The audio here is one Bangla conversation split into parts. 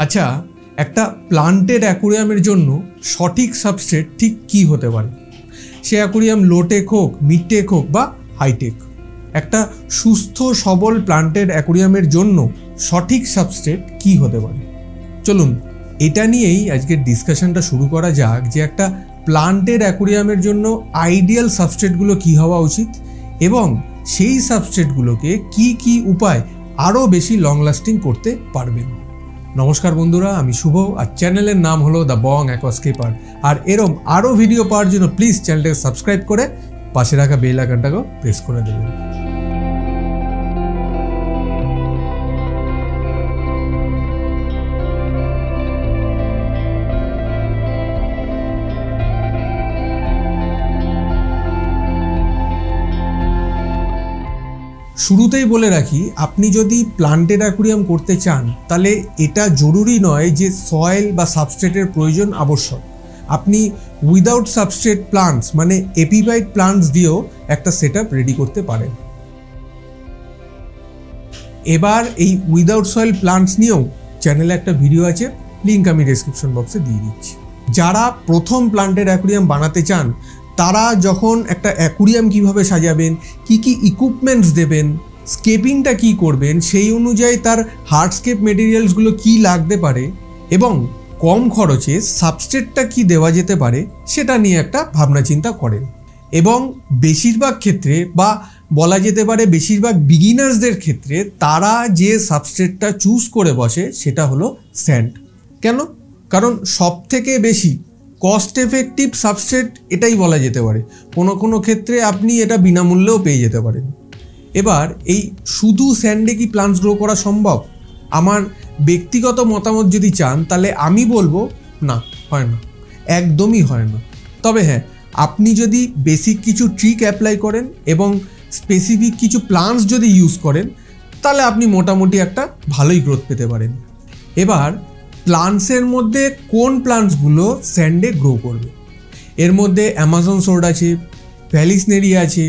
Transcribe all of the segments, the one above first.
আচ্ছা, একটা প্লান্টেড অ্যাকুরিয়ামের জন্য সঠিক সাবস্ট্রেট ঠিক কী হতে পারে? সে অ্যাকুরিয়াম লোটেক হোক, মিডটেক হোক বা হাইটেক, একটা সুস্থ সবল প্লান্টেড অ্যাকুরিয়ামের জন্য সঠিক সাবস্ট্রেট কী হতে পারে? চলুন এটা নিয়েই আজকের ডিসকাশনটা শুরু করা যাক, যে একটা প্লান্টেড অ্যাকুরিয়ামের জন্য আইডিয়াল সাবস্ট্রেটগুলো কী হওয়া উচিত এবং সেই সাবস্ট্রেটগুলোকে কি কি উপায় আরও বেশি লং লাস্টিং করতে পারবেন। নমস্কার বন্ধুরা, আমি শুভ, আর চ্যানেলের নাম হলো দ্য বং অ্যাকোয়াস্কেপার। আর এরম আরও ভিডিও পাওয়ার জন্য প্লিজ চ্যানেলটাকে সাবস্ক্রাইব করে পাশে রাখা বেল আইকনটাকেও প্রেস করে দেবেন। শুরুতেই বলে রাখি, আপনি যদি প্লান্টেড অ্যাকুরিয়াম করতে চান তাহলে এটা জরুরি নয় যে সয়েল বা সাবস্ট্রেটের প্রয়োজন আবশ্যক। আপনি উইদাউট সাবস্ট্রেট প্লান্টস মানে এপিফাইট প্লান্টস দিয়েও একটা সেটআপ রেডি করতে পারেন। এবার এই উইদাউট সয়েল প্লান্টস নিয়েও চ্যানেলে একটা ভিডিও আছে, লিঙ্ক আমি ডেসক্রিপশন বক্সে দিয়ে দিচ্ছি। যারা প্রথম প্লান্টেড অ্যাকুরিয়াম বানাতে চান তারা যখন একটা অ্যাকুরিয়াম কিভাবে সাজাবেন, কি কি ইকুইপমেন্টস দেবেন, স্কেপিংটা কি করবেন, সেই অনুযায়ী তার হার্ডস্কেপ মেটেরিয়ালসগুলো কি লাগতে পারে এবং কম খরচে সাবস্ট্রেটটা কি দেওয়া যেতে পারে সেটা নিয়ে একটা ভাবনা চিন্তা করেন। এবং বেশিরভাগ ক্ষেত্রে বা বলা যেতে পারে বেশিরভাগ বিগিনার্সদের ক্ষেত্রে তারা যে সাবস্ট্রেটটা চুজ করে বসে সেটা হলো স্যান্ড। কেন? কারণ সব থেকে বেশি কস্ট এফেক্টিভ সাবস্ট্রেট এটাই বলা যেতে পারে। কোনো ক্ষেত্রে আপনি এটা বিনামূল্যেও পেয়ে যেতে পারেন। এবার এই শুধু স্যান্ডে কি প্লান্টস গ্রো করা সম্ভব? আমার ব্যক্তিগত মতামত যদি চান তাহলে আমি বলবো না, হয় না, একদমই হয় না। তবে হ্যাঁ, আপনি যদি বেসিক কিছু ট্রিক অ্যাপ্লাই করেন এবং স্পেসিফিক কিছু প্লান্টস যদি ইউজ করেন তাহলে আপনি মোটামুটি একটা ভালোই গ্রোথ পেতে পারেন। এবার প্লান্টসের মধ্যে কোন প্লান্টসগুলো স্যান্ডে গ্রো করবে? এর মধ্যে অ্যামাজন সোর্ড আছে, ভ্যালিসনেরিয়া আছে,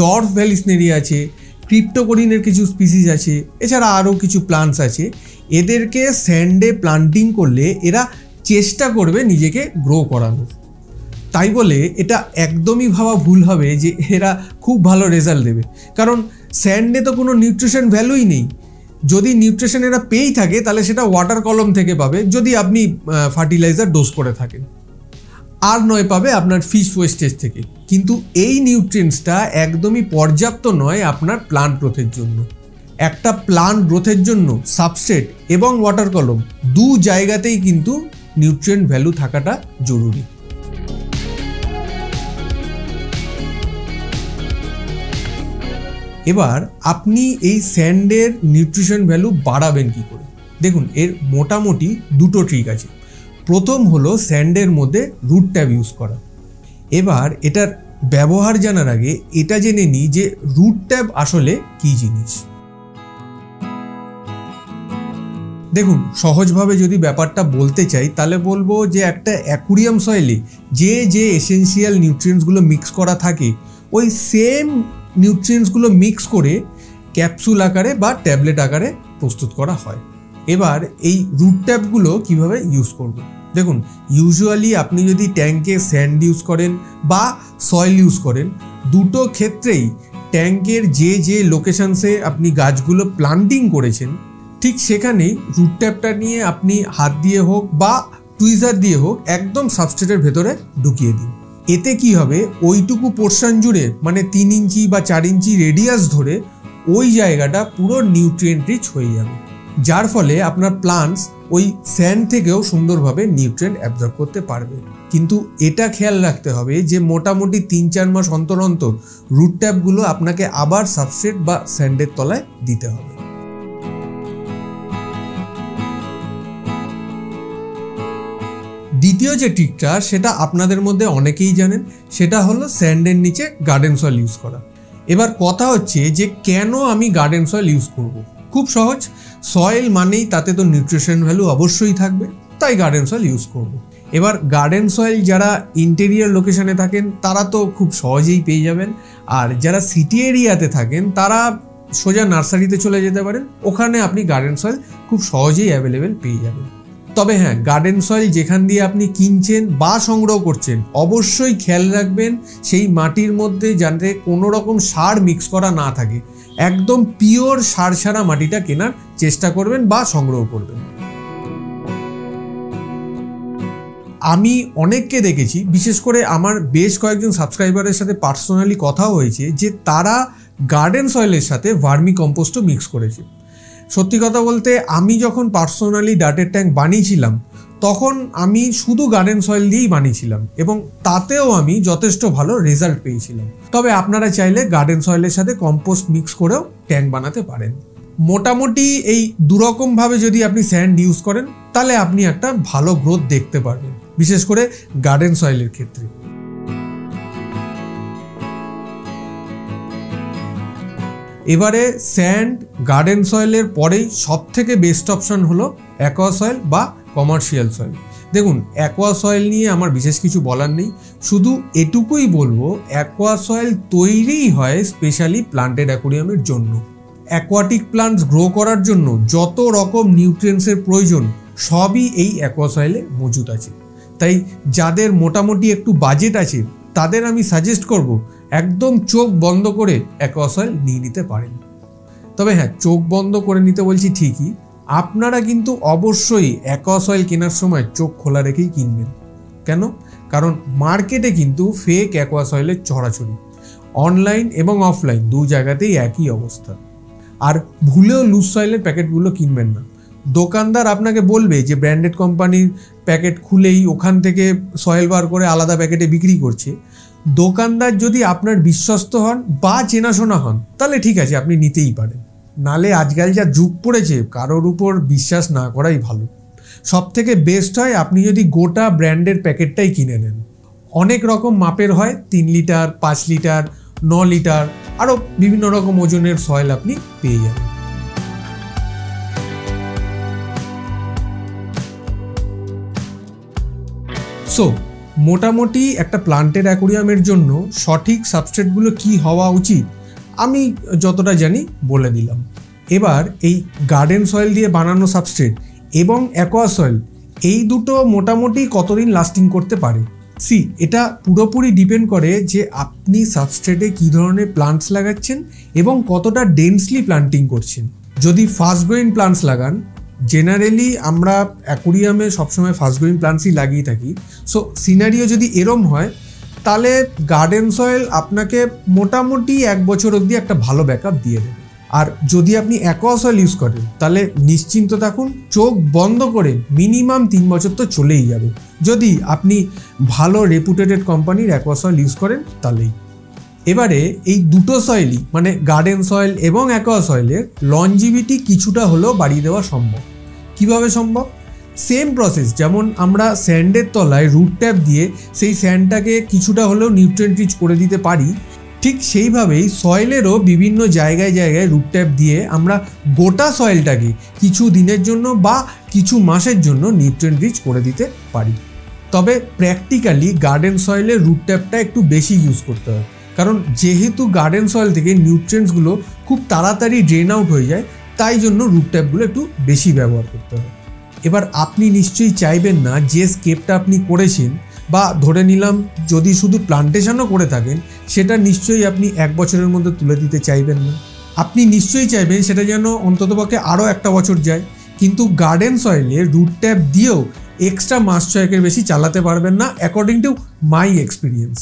ডর্ফ ভ্যালিসনেরিয়া আছে, ক্রিপ্টোকোরিনের কিছু স্পিসিস আছে, এছাড়া আরও কিছু প্লান্টস আছে। এদেরকে স্যান্ডে প্লান্টিং করলে এরা চেষ্টা করবে নিজেকে গ্রো করানোর। তাই বলে এটা একদমই ভাবা ভুল হবে যে এরা খুব ভালো রেজাল্ট দেবে, কারণ স্যান্ডে তো কোনো নিউট্রিশন ভ্যালুই নেই। যদি নিউট্রিশন এরা পেয়েই থাকে তাহলে সেটা ওয়াটার কলম থেকে পাবে, যদি আপনি ফার্টিলাইজার ডোজ করে থাকেন, আর নয় পাবে আপনার ফিশ ওয়েস্টেজ থেকে। কিন্তু এই নিউট্রিয়েন্টসটা একদমই পর্যাপ্ত নয় আপনার প্লান্ট গ্রোথের জন্য। একটা প্লান্ট গ্রোথের জন্য সাবস্ট্রেট এবং ওয়াটার কলম দু জায়গাতেই কিন্তু নিউট্রিয়েন্ট ভ্যালু থাকাটা জরুরি। এবার আপনি এই স্যান্ডের নিউট্রিশন ভ্যালু বাড়াবেন কি করে? দেখুন, এর মোটামুটি দুটো ট্রিক আছে। প্রথম হলো স্যান্ডের মধ্যে রুট ট্যাব ইউজ করা। এবার এটার ব্যবহার জানার আগে এটা জেনে নিই যে রুট ট্যাব আসলে কি জিনিস। দেখুন, সহজভাবে যদি ব্যাপারটা বলতে চাই তাহলে বলবো যে একটা অ্যাকুরিয়াম সয়েলে যে এসেনশিয়াল নিউট্রিয়েন্টসগুলো মিক্স করা থাকে ওই সেম নিউট্রিয়েন্টসগুলো মিক্স করে ক্যাপসুল আকারে বা ট্যাবলেট আকারে প্রস্তুত করা হয়। এবার এই রুট ট্যাবগুলো কিভাবে ইউজ করব? দেখুন, ইউজুয়ালি আপনি যদি ট্যাঙ্কে স্যান্ড ইউজ করেন বা সয়েল ইউজ করেন, দুটো ক্ষেত্রেই ট্যাঙ্কের যে লোকেশনসে আপনি গাছগুলো প্লান্টিং করেছেন ঠিক সেখানেই রুট ট্যাবটা নিয়ে আপনি হাত দিয়ে হোক বা টুইজার দিয়ে হোক একদম সাবস্ট্রেটের ভেতরে ঢুকিয়ে দিন। এতে কি হবে, ওইটুকু পোর্শন জুড়ে মানে 3 ইঞ্চি বা 4 ইঞ্চি রেডিয়াস ধরে ওই জায়গাটা পুরো নিউট্রিয়েন্ট রিচ হয়ে যাবে, যার ফলে আপনার প্লান্টস ওই স্যান্ড থেকেও সুন্দরভাবে নিউট্রিয়েন্ট অ্যাবজর্ব করতে পারবে। কিন্তু এটা খেয়াল রাখতে হবে যে মোটামুটি 3-4 মাস অন্তর অন্তর রুট ট্যাবগুলো আপনাকে আবার সাবস্ট্রেট বা স্যান্ডের তলায় দিতে হবে। দ্বিতীয় যে ট্রিকটা সেটা আপনাদের মধ্যে অনেকেই জানেন, সেটা হলো স্যান্ডের নিচে গার্ডেন সয়েল ইউজ করা। এবার কথা হচ্ছে যে কেন আমি গার্ডেন সয়েল ইউজ করব? খুব সহজ, সয়েল মানেই তাতে তো নিউট্রিশন ভ্যালু অবশ্যই থাকবে, তাই গার্ডেন সয়েল ইউজ করব। এবার গার্ডেন সয়েল যারা ইন্টেরিয়ার লোকেশনে থাকেন তারা তো খুব সহজেই পেয়ে যাবেন, আর যারা সিটি এরিয়াতে থাকেন তারা সোজা নার্সারিতে চলে যেতে পারেন, ওখানে আপনি গার্ডেন সয়েল খুব সহজেই অ্যাভেলেবেল পেয়ে যাবেন। তবে হ্যাঁ, গার্ডেন সয়েল যেখান দিয়ে আপনি কিনছেন বা সংগ্রহ করছেন অবশ্যই খেয়াল রাখবেন সেই মাটির মধ্যে যাতে কোনো রকম সার মিক্স করা না থাকে। একদম পিওর সার ছাড়া মাটিটা কেনার চেষ্টা করবেন বা সংগ্রহ করবেন। আমি অনেককে দেখেছি, বিশেষ করে আমার বেশ কয়েকজন সাবস্ক্রাইবারের সাথে পার্সোনালি কথাও হয়েছে যে তারা গার্ডেন সয়েলের সাথে ভার্মি কম্পোস্টও মিক্স করেছে। সত্যি কথা বলতে আমি যখন পার্সোনালি ডার্টের ট্যাঙ্ক বানিয়েছিলাম তখন আমি শুধু গার্ডেন সয়েল দিয়েই বানিয়েছিলাম এবং তাতেও আমি যথেষ্ট ভালো রেজাল্ট পেয়েছিলাম। তবে আপনারা চাইলে গার্ডেন সয়েলের সাথে কম্পোস্ট মিক্স করেও ট্যাঙ্ক বানাতে পারেন। মোটামুটি এই দুরকমভাবে যদি আপনি স্যান্ড ইউজ করেন তাহলে আপনি একটা ভালো গ্রোথ দেখতে পারবেন, বিশেষ করে গার্ডেন সয়েলের ক্ষেত্রে। এবারে স্যান্ড গার্ডেন সয়েলের পরেই সবথেকে বেস্ট অপশন হলো অ্যাকোয়া সয়েল বা কমার্শিয়াল সয়েল। দেখুন, অ্যাকোয়া সয়েল নিয়ে আমার বিশেষ কিছু বলার নেই, শুধু এটুকুই বলবো অ্যাকোয়া সয়েল তৈরিই হয় স্পেশালি প্লান্টেড অ্যাকোয়ারিয়ামের জন্য। অ্যাকোয়াটিক প্লান্টস গ্রো করার জন্য যত রকম নিউট্রিয়েন্টসের প্রয়োজন সবই এই অ্যাকোয়া সয়েলে মজুদ আছে। তাই যাদের মোটামুটি একটু বাজেট আছে তাদের আমি সাজেস্ট করব একদম চোখ বন্ধ করে অ্যাকোয়া সয়েল নিয়ে নিতে পারেন। তবে হ্যাঁ, চোখ বন্ধ করে নিতে বলছি ঠিকই, আপনারা কিন্তু অবশ্যই অ্যাকোয়া সয়েল কেনার সময় চোখ খোলা রেখেই কিনবেন। কেন? কারণ মার্কেটে কিন্তু ফেক অ্যাকোয়া সয়েলের ছড়াছড়ি, অনলাইন এবং অফলাইন দু জায়গাতেই একই অবস্থা। আর ভুলেও লুজ সয়েলের প্যাকেটগুলো কিনবেন না। দোকানদার আপনাকে বলবে যে ব্র্যান্ডেড কোম্পানির প্যাকেট খুলেই ওখান থেকে সয়েল বার করে আলাদা প্যাকেটে বিক্রি করছে। দোকানদার যদি আপনার বিশ্বস্ত হন বা চেনাশোনা হন তাহলে ঠিক আছে, আপনি নিতেই পারেন। নালে আজকাল যা যুগ পড়েছে কারোর উপর বিশ্বাস না করাই ভালো। সব থেকে বেস্ট হয় আপনি যদি গোটা ব্র্যান্ডের প্যাকেটটাই কিনে নেন। অনেক রকম মাপের হয়, 3 লিটার, 5 লিটার, 9 লিটার, আরও বিভিন্ন রকম ওজনের সয়েল আপনি পেয়ে যাবেন। সো মোটামুটি একটা প্লান্টেড অ্যাকোয়ারিয়ামের জন্য সঠিক সাবস্ট্রেটগুলো কি হওয়া উচিত আমি যতটা জানি বলে দিলাম। এবার এই গার্ডেন সয়েল দিয়ে বানানো সাবস্ট্রেট এবং অ্যাকোয়া সয়েল এই দুটো মোটামুটি কতদিন লাস্টিং করতে পারে। এটা পুরোপুরি ডিপেন্ড করে যে আপনি সাবস্ট্রেটে কী ধরনের প্লান্টস লাগাচ্ছেন এবং কতটা ডেন্সলি প্লান্টিং করছেন। যদি ফাস্ট গ্রোয়িং প্লান্টস লাগান, জেনারেলি আমরা অ্যাকোয়ারিয়ামে সবসময় ফাস্ট গ্রোয়িং প্লান্টসই লাগিয়ে থাকি। সো সিনারিও যদি এরম হয় তাহলে গার্ডেন সয়েল আপনাকে মোটামুটি 1 বছর অবধি একটা ভালো ব্যাকআপ দিয়ে দেবে। আর যদি আপনি অ্যাকোয়া সয়েল ইউজ করেন তাহলে নিশ্চিন্ত থাকুন, চোখ বন্ধ করে মিনিমাম 3 বছর তো চলেই যাবে, যদি আপনি ভালো রেপুটেটেড কোম্পানির অ্যাকোয়া সয়েল ইউজ করেন তাহলেই। এবারে এই দুটো সয়েলই মানে গার্ডেন সয়েল এবং অ্যাকোয়া সয়েলের লনজিভিটি কিছুটা হলেও বাড়িয়ে দেওয়া সম্ভব। কিভাবে সম্ভব? সেম প্রসেস, যেমন আমরা স্যান্ডের তলায় রুট ট্যাপ দিয়ে সেই স্যান্ডটাকে কিছুটা হলেও নিউট্রিয়েন্ট রিচ করে দিতে পারি, ঠিক সেইভাবেই সয়েলেরও বিভিন্ন জায়গায় জায়গায় রুট ট্যাপ দিয়ে আমরা গোটা সয়েলটাকে কিছু দিনের জন্য বা কিছু মাসের জন্য নিউট্রিয়েন্ট রিচ করে দিতে পারি। তবে প্র্যাকটিক্যালি গার্ডেন সয়েলের রুট ট্যাপটা একটু বেশি ইউজ করতে হয়, কারণ যেহেতু গার্ডেন সয়েল থেকে নিউট্রিয়েন্টসগুলো খুব তাড়াতাড়ি ড্রেন আউট হয়ে যায়, তাই জন্য রুট ট্যাপগুলো একটু বেশি ব্যবহার করতে হয়। এবার আপনি নিশ্চয়ই চাইবেন না যে স্কেপটা আপনি করেছেন, বা ধরে নিলাম যদি শুধু প্লান্টেশনও করে থাকেন সেটা নিশ্চয়ই আপনি 1 বছরের মধ্যে তুলে দিতে চাইবেন না। আপনি নিশ্চয়ই চাইবেন সেটা যেন অন্ততপক্ষে আরও 1টা বছর যায়। কিন্তু গার্ডেন সয়েলে রুট ট্যাপ দিয়েও এক্সট্রা মাস 6 বেশি চালাতে পারবেন না, অ্যাকর্ডিং টু মাই এক্সপিরিয়েন্স।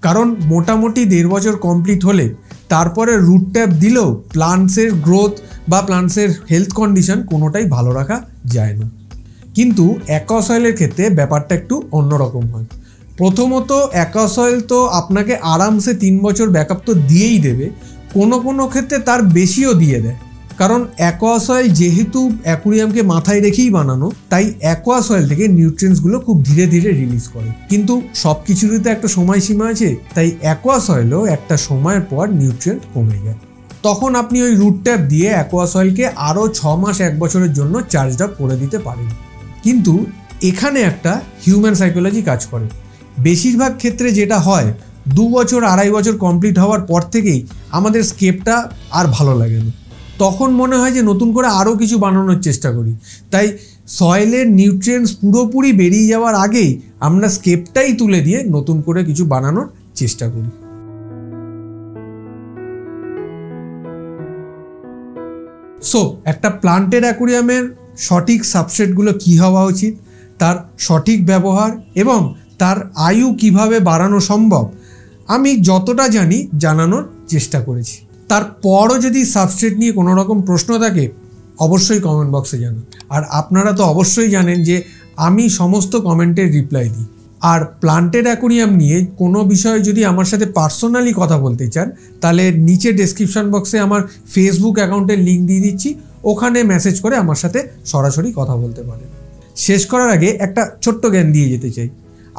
কারণ মোটামুটি 1.5 বছর কমপ্লিট হলে তারপরে রুট ট্যাপ দিলেও প্লান্টসের গ্রোথ বা প্লান্টসের হেলথ কন্ডিশন কোনোটাই ভালো রাখা যায় না। কিন্তু অ্যাকোয়া সয়েলের ক্ষেত্রে ব্যাপারটা একটু অন্যরকম হয়। প্রথমত অ্যাকোয়া সয়েল তো আপনাকে আরামসে 3 বছর ব্যাকআপ তো দিয়েই দেবে, কোনো ক্ষেত্রে তার বেশিও দিয়ে দেয়। কারণ অ্যাকোয়া সয়েল যেহেতু অ্যাকোয়ারিয়ামকে মাথায় রেখেই বানানো, তাই অ্যাকোয়া সয়েল থেকে নিউট্রিয়েন্টসগুলো খুব ধীরে ধীরে রিলিজ করে। কিন্তু সব কিছুরই তো একটা সময়সীমা আছে, তাই অ্যাকোয়া সয়েলও একটা সময়ের পর নিউট্রিয়েন্ট কমে যায়। তখন আপনি ওই রুট ট্যাপ দিয়ে অ্যাকোয়া সয়েলকে আরও 6 মাস 1 বছরের জন্য চার্জড আপ করে দিতে পারেন। কিন্তু এখানে একটা হিউম্যান সাইকোলজি কাজ করে। বেশিরভাগ ক্ষেত্রে যেটা হয়, 2 বছর 2.5 বছর কমপ্লিট হওয়ার পর থেকেই আমাদের স্কেপটা আর ভালো লাগে না। তখন মনে হয় যে নতুন করে আরও কিছু বানানোর চেষ্টা করি। তাই সয়েলের নিউট্রিয়েন্টস পুরোপুরি বেরিয়ে যাওয়ার আগেই আমরা স্কেপটাই তুলে দিয়ে নতুন করে কিছু বানানোর চেষ্টা করি। সো একটা প্লান্টের অ্যাকুরিয়ামের সঠিক সাবস্ট্রেটগুলো কী হওয়া উচিত, তার সঠিক ব্যবহার এবং তার আয়ু কিভাবে বাড়ানো সম্ভব আমি যতটা জানি জানানোর চেষ্টা করেছি। তারপরও যদি সাবস্ট্রেট নিয়ে কোনো রকম প্রশ্ন থাকে অবশ্যই কমেন্ট বক্সে জানান। আর আপনারা তো অবশ্যই জানেন যে আমি সমস্ত কমেন্টের রিপ্লাই দিই। আর প্লান্টেড অ্যাকুরিয়াম নিয়ে কোনো বিষয়ে যদি আমার সাথে পার্সোনালি কথা বলতে চান তাহলে নিচে ডেসক্রিপশন বক্সে আমার ফেসবুক অ্যাকাউন্টের লিঙ্ক দিয়ে দিচ্ছি, ওখানে মেসেজ করে আমার সাথে সরাসরি কথা বলতে পারেন। শেষ করার আগে একটা ছোট্ট জ্ঞান দিয়ে যেতে চাই।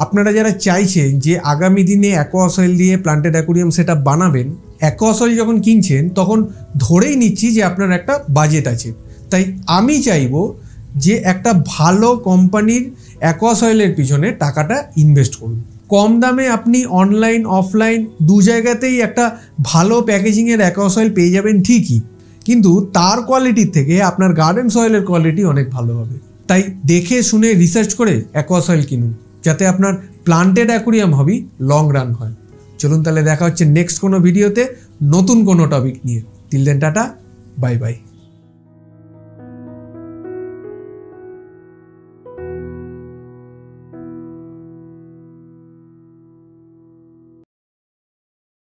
আপনারা যারা চাইছেন যে আগামী দিনে অ্যাকোয়া সয়েল দিয়ে প্লান্টেড অ্যাকুরিয়াম সেটআপ বানাবেন, অ্যাকোয়া সয়েল যখন কিনছেন তখন ধরেই নিচ্ছি যে আপনার একটা বাজেট আছে। তাই আমি চাইবো যে একটা ভালো কোম্পানির অ্যাকোয়া সয়েলের পিছনে টাকাটা ইনভেস্ট করুন। কম দামে আপনি অনলাইন অফলাইন দু জায়গাতেই একটা ভালো প্যাকেজিংয়ের অ্যাকোয়া সয়েল পেয়ে যাবেন ঠিকই, কিন্তু তার কোয়ালিটির থেকে আপনার গার্ডেন সয়েলের কোয়ালিটি অনেক ভালো হবে। তাই দেখে শুনে রিসার্চ করে অ্যাকোয়া সয়েল কিনুন, যাতে আপনার প্লান্টেড অ্যাকুরিয়াম হবি লং রান হয়। চলুন তাহলে দেখা হচ্ছে নেক্সট কোনো ভিডিওতে নতুন কোনো টপিক নিয়ে। Till then tata, bye by.